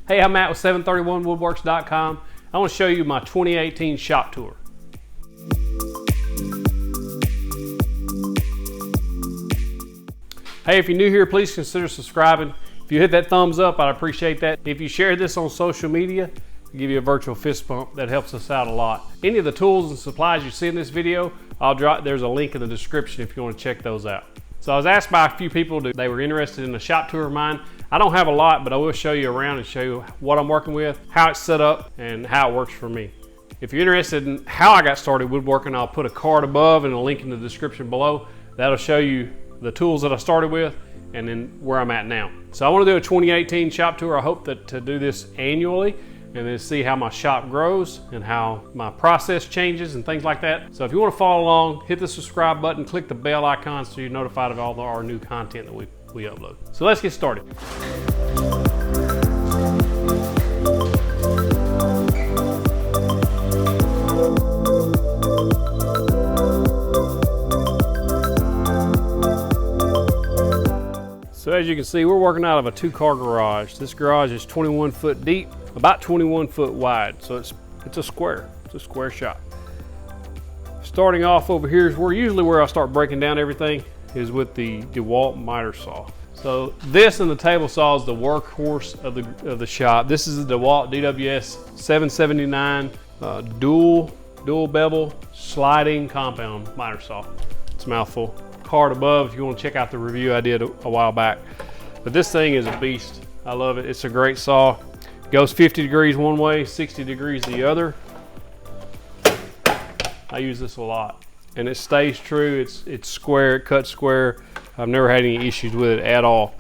Hey, I'm Matt with 731woodworks.com. I want to show you my 2018 shop tour. Hey, if you're new here, please consider subscribing. If you hit that thumbs up, I'd appreciate that. If you share this on social media, I'll give you a virtual fist bump. That helps us out a lot. Any of the tools and supplies you see in this video, there's a link in the description if you want to check those out. So I was asked by a few people if they were interested in a shop tour of mine. I don't have a lot, but I will show you around and show you what I'm working with, how it's set up, and how it works for me. If you're interested in how I got started woodworking, I'll put a card above and a link in the description below. That'll show you the tools that I started with and then where I'm at now. So I want to do a 2018 shop tour. I hope to do this annually and then see how my shop grows and how my process changes and things like that. So if you want to follow along, hit the subscribe button, click the bell icon so you're notified of all our new content that we upload. So let's get started. So as you can see, we're working out of a 2-car garage. This garage is 21 foot deep, about 21 foot wide. So it's a square shop. Starting off over here is where I start breaking down everything, is with the DeWalt miter saw. So this and the table saw is the workhorse of the shop. This is the DeWalt DWS 779 dual bevel sliding compound miter saw. It's a mouthful. Card above if you want to check out the review I did a while back. But this thing is a beast. I love it. It's a great saw. It goes 50 degrees one way, 60 degrees the other. I use this a lot. And it stays true. It's square, it cuts square. I've never had any issues with it at all.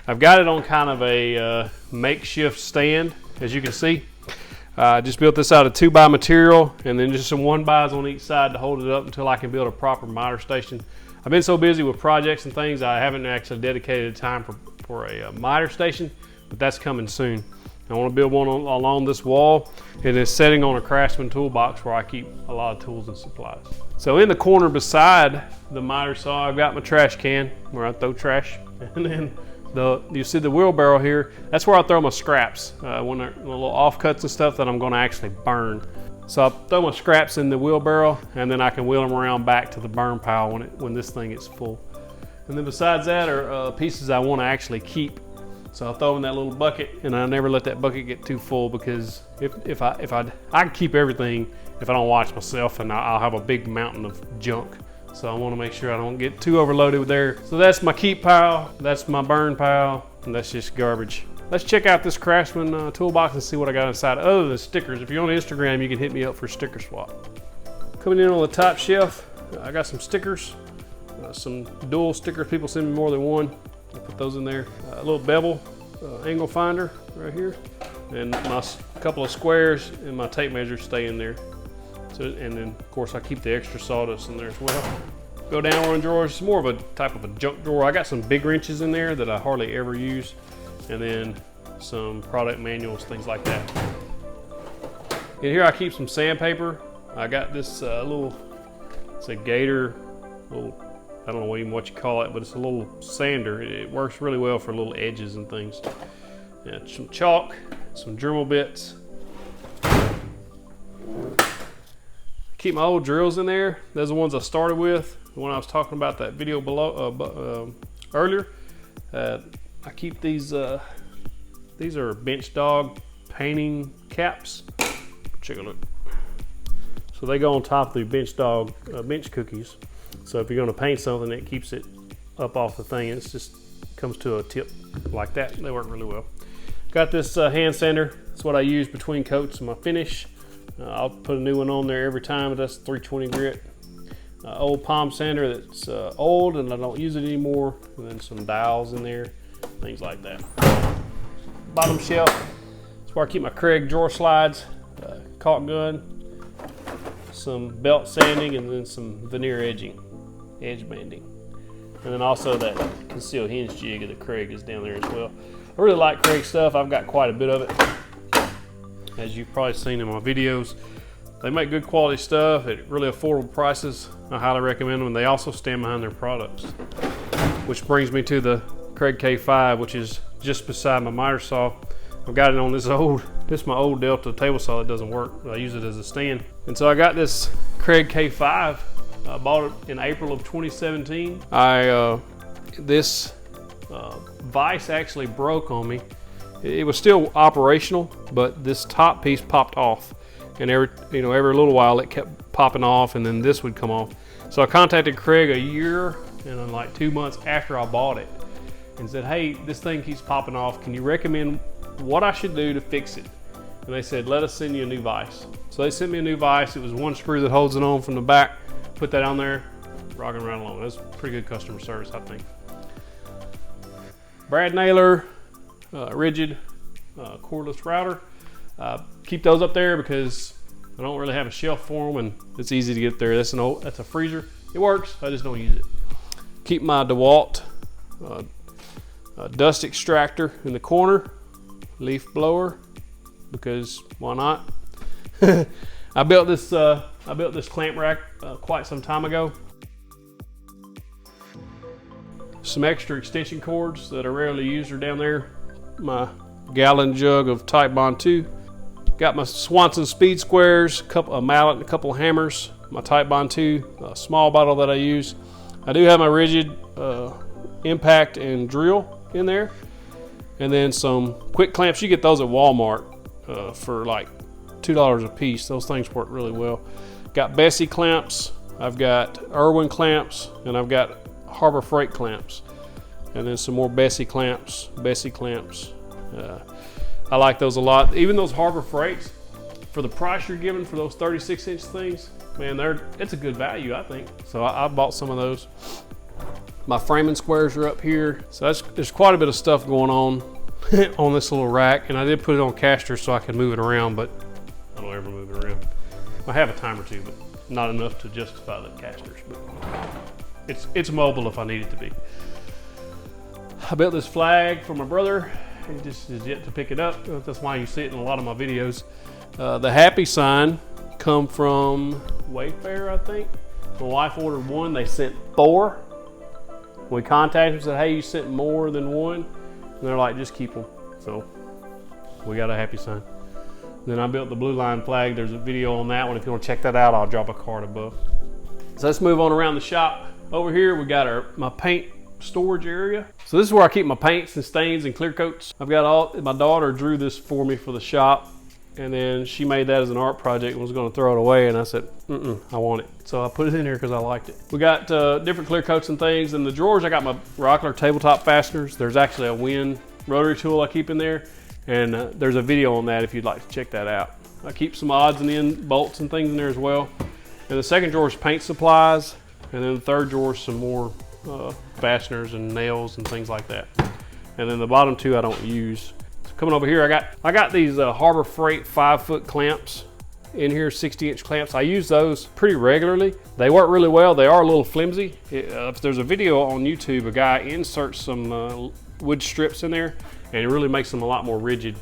I've got it on kind of a makeshift stand, as you can see. I just built this out of 2x material and then just some 1x's on each side to hold it up until I can build a proper miter station. I've been so busy with projects and things, I haven't actually dedicated time for a miter station, but that's coming soon. I want to build one along this wall, and it's sitting on a Craftsman toolbox where I keep a lot of tools and supplies. So in the corner beside the miter saw, I've got my trash can where I throw trash, and then you see the wheelbarrow here. That's where I throw my scraps, when they're little offcuts and stuff that I'm going to actually burn. So I throw my scraps in the wheelbarrow, and then I can wheel them around back to the burn pile when this thing is full. And then besides that are pieces I want to actually keep. So I'll throw them in that little bucket, and I never let that bucket get too full, because if I can keep everything if I don't watch myself, and I'll have a big mountain of junk. So I want to make sure I don't get too overloaded with there. So that's my keep pile, that's my burn pile, and that's just garbage. Let's check out this Craftsman toolbox and see what I got inside other than stickers. If you're on Instagram, you can hit me up for a sticker swap. Coming in on the top shelf, I got some stickers, some dual stickers. People send me more than one. I put those in there. A little bevel angle finder right here, and my couple of squares and my tape measure stay in there. So, and then of course I keep the extra sawdust in there as well. Go down one drawer. It's more of a type of a junk drawer. I got some big wrenches in there that I hardly ever use, and then some product manuals, things like that. In here I keep some sandpaper. I got this it's a Gator, I don't know even what you call it, but it's a little sander. It works really well for little edges and things. And some chalk, some Dremel bits. Keep my old drills in there. Those are the ones I started with, the one I was talking about that video below earlier. I keep these are bench dog painting caps. Check a look. So they go on top of the bench dog bench cookies. So if you're going to paint something, it keeps it up off the thing. It just comes to a tip like that. They work really well. Got this hand sander. That's what I use between coats of my finish. I'll put a new one on there every time, but that's 320 grit. Old palm sander that's old and I don't use it anymore. And then some dials in there, things like that. Bottom shelf, that's where I keep my Craig drawer slides, caulk gun, some belt sanding, and then some veneer edge banding. And then also that concealed hinge jig of the Craig is down there as well. I really like Craig stuff. I've got quite a bit of it, as you've probably seen in my videos. They make good quality stuff at really affordable prices. I highly recommend them, and they also stand behind their products. Which brings me to the Craig K5, which is just beside my miter saw. I've got it on this is my old Delta table saw that doesn't work. I use it as a stand. And so I got this Kreg K5. I bought it in April of 2017. This vise actually broke on me. It was still operational, but this top piece popped off. And every little while it kept popping off, and then this would come off. So I contacted Kreg a year and then like 2 months after I bought it and said, hey, this thing keeps popping off. Can you recommend what I should do to fix it? And they said, let us send you a new vise. So they sent me a new vise. It was one screw that holds it on from the back. Put that on there, rocking right along. That's pretty good customer service, I think. Brad nailer, rigid cordless router. Keep those up there because I don't really have a shelf for them, and it's easy to get there. That's a freezer. It works. I just don't use it. Keep my DeWalt dust extractor in the corner, leaf blower, because why not? I built this clamp rack quite some time ago. Some extra extension cords that I rarely use are down there. My gallon jug of Type Bond 2. Got my Swanson speed squares, a mallet and a couple of hammers. My Type Bond 2, a small bottle that I use. I do have my rigid impact and drill in there. And then some quick clamps. You get those at Walmart for like $2 a piece. Those things work really well. Got Bessie clamps. I've got Irwin clamps, and I've got Harbor Freight clamps. And then some more Bessie clamps. I like those a lot. Even those Harbor Freights, for the price you're giving for those 36-inch things, man, it's a good value, I think. So I bought some of those. My framing squares are up here. So there's quite a bit of stuff going on on this little rack. And I did put it on casters so I can move it around, but I don't ever move it around. I have a time or two, but not enough to justify the casters. But it's mobile if I need it to be. I built this flag for my brother. He just is yet to pick it up. That's why you see it in a lot of my videos. The happy sign come from Wayfair, I think. My wife ordered one. They sent 4. We contacted them and said, hey, you sent more than one? And they're like, just keep them. So we got a happy sign. Then I built the blue line flag. There's a video on that one. If you want to check that out, I'll drop a card above. So let's move on around the shop. Over here, we got my paint storage area. So this is where I keep my paints and stains and clear coats. I've got my daughter drew this for me for the shop, and then she made that as an art project and was going to throw it away, and I said, I want it. So I put it in here because I liked it. We got different clear coats and things. In the drawers, I got my Rockler tabletop fasteners. There's actually a Win rotary tool I keep in there, and there's a video on that if you'd like to check that out. I keep some odds and end bolts and things in there as well. And the second drawer is paint supplies, and then the third drawer is some more fasteners and nails and things like that. And then the bottom 2 I don't use. So coming over here, I got these Harbor Freight 5-foot clamps in here, 60-inch clamps. I use those pretty regularly. They work really well. They are a little flimsy. If there's a video on YouTube, a guy inserts some wood strips in there, and it really makes them a lot more rigid.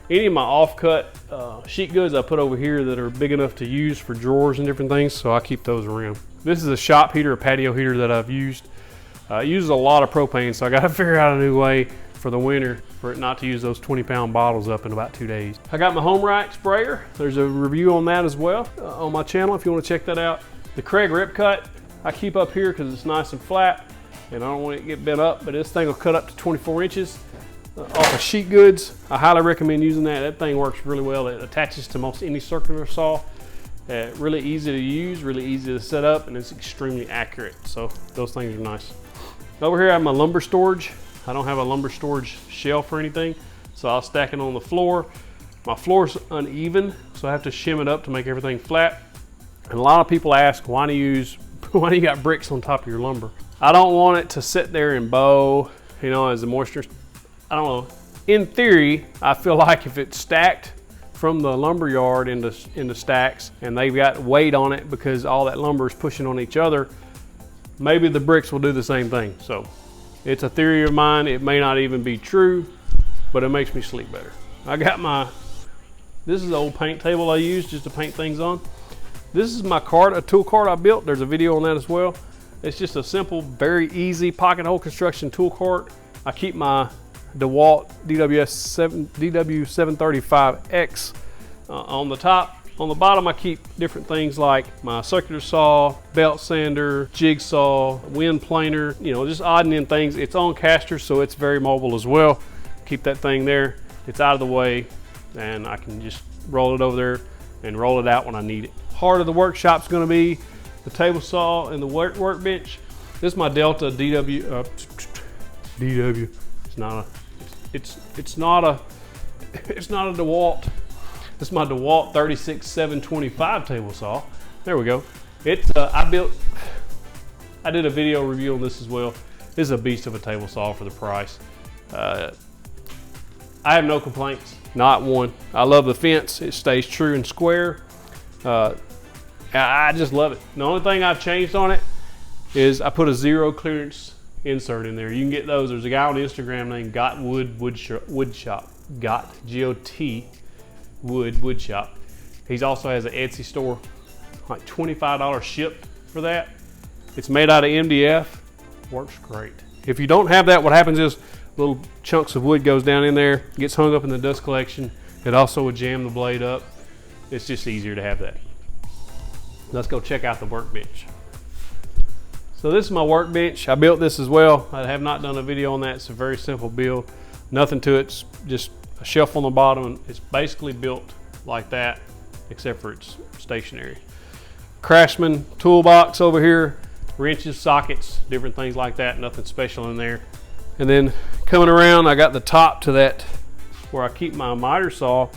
Any of my offcut sheet goods I put over here that are big enough to use for drawers and different things, so I keep those around. This is a shop heater, a patio heater that I've used. It uses a lot of propane, so I got to figure out a new way for the winter for it not to use those 20-pound bottles up in about 2 days. I got my home rack sprayer. There's a review on that as well on my channel if you want to check that out. The Kreg Rip Cut I keep up here because it's nice and flat, and I don't want it to get bent up, but this thing will cut up to 24 inches off of sheet goods. I highly recommend using that. That thing works really well. It attaches to most any circular saw. Really easy to use, really easy to set up, and it's extremely accurate. So those things are nice. Over here I have my lumber storage. I don't have a lumber storage shelf or anything, so I'll stack it on the floor. My floor's uneven, so I have to shim it up to make everything flat. And a lot of people ask, why do you got bricks on top of your lumber? I don't want it to sit there and bow, as the moisture. I don't know. In theory, I feel like if it's stacked from the lumber yard into stacks and they've got weight on it because all that lumber is pushing on each other, maybe the bricks will do the same thing. So it's a theory of mine. It may not even be true, but it makes me sleep better. I got this is the old paint table I use just to paint things on. This is my cart, a tool cart I built. There's a video on that as well. It's just a simple, very easy pocket hole construction tool cart. I keep my DeWalt DW735X on the top. On the bottom, I keep different things like my circular saw, belt sander, jigsaw, wind planer, you know, just odd and end things. It's on casters, so it's very mobile as well. Keep that thing there. It's out of the way, and I can just roll it over there and roll it out when I need it. Heart of the workshop's going to be the table saw and the workbench. This is my Delta DW. It's not a DeWalt. This is my DeWalt 36725 table saw. There we go. It's I did a video review on this as well. This is a beast of a table saw for the price. I have no complaints, not one. I love the fence. It stays true and square. I just love it. The only thing I've changed on it is I put a zero clearance insert in there. You can get those. There's a guy on Instagram named Got Wood Woodshop. Got G-O-T Wood Woodshop. He also has an Etsy store, like $25 shipped for that. It's made out of MDF. Works great. If you don't have that, what happens is little chunks of wood goes down in there, gets hung up in the dust collection. It also would jam the blade up. It's just easier to have that. Let's go check out the workbench. So this is my workbench. I built this as well. I have not done a video on that. It's a very simple build. Nothing to it. It's just a shelf on the bottom, and it's basically built like that, except for it's stationary. Craftsman toolbox over here, wrenches, sockets, different things like that. Nothing special in there. And then coming around, I got the top to that where I keep my miter saw.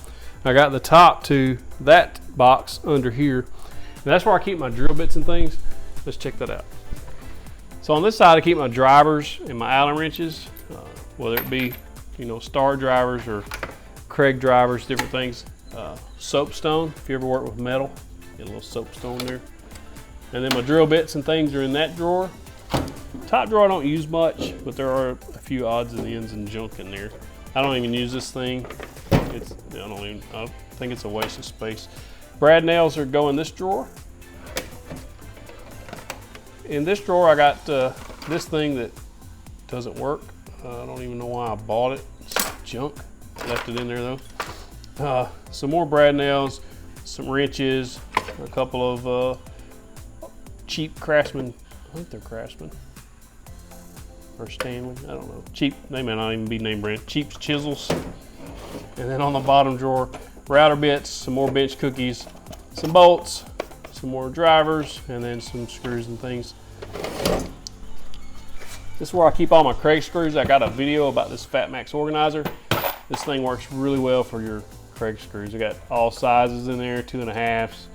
I got the top to that box under here. And that's where I keep my drill bits and things. Let's check that out. So on this side, I keep my drivers and my Allen wrenches, whether it be, you know, Star drivers or Craig drivers, different things. Soapstone, if you ever work with metal, get a little soapstone there. And then my drill bits and things are in that drawer. Top drawer I don't use much, but there are a few odds and ends and junk in there. I don't even use this thing. I think it's a waste of space. Brad nails are go in this drawer. In this drawer I got this thing that doesn't work. I don't even know why I bought it. It's junk. Left it in there though. Some more brad nails, some wrenches, a couple of cheap Craftsman. I think they're Craftsman or Stanley. I don't know. Cheap. They may not even be name brand. Cheap chisels. And then on the bottom drawer, router bits, some more bench cookies, some bolts, some more drivers, and then some screws and things. This is where I keep all my Craig screws. I got a video about this Fat Max organizer. This thing works really well for your Craig screws. I got all sizes in there, 2.5s,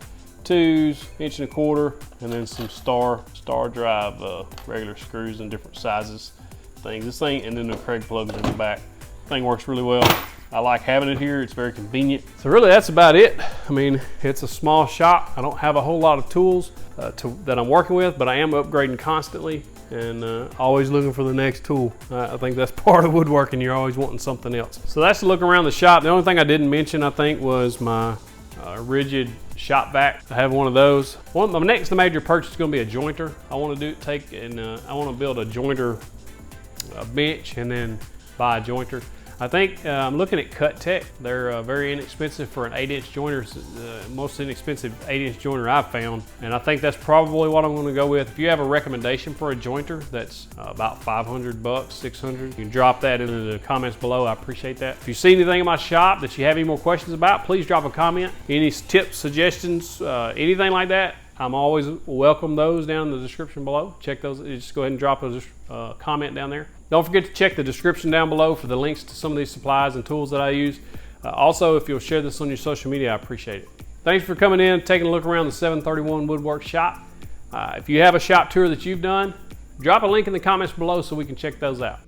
2s, 1.25 inch, and then some star drive regular screws in different sizes things. This thing, and then the Craig plugs in the back. Thing works really well. I like having it here. It's very convenient. So really that's about it. I mean, it's a small shop. I don't have a whole lot of tools that I'm working with, but I am upgrading constantly and always looking for the next tool. I think that's part of woodworking. You're always wanting something else. So that's a look around the shop. The only thing I didn't mention, I think, was my rigid shop vac. I have one of those. My next major purchase is going to be a jointer. I want to I want to build a jointer bench and then buy a jointer. I think I'm looking at Cut Tech. They're very inexpensive for an 8-inch jointer, most inexpensive 8-inch jointer I've found. And I think that's probably what I'm gonna go with. If you have a recommendation for a jointer that's about $500, $600, you can drop that into the comments below. I appreciate that. If you see anything in my shop that you have any more questions about, please drop a comment. Any tips, suggestions, anything like that, I'm always welcome those down in the description below. Check those, just go ahead and drop a comment down there. Don't forget to check the description down below for the links to some of these supplies and tools that I use. Also, if you'll share this on your social media, I appreciate it. Thanks for coming in, taking a look around the 731 Woodworks shop. If you have a shop tour that you've done, drop a link in the comments below so we can check those out.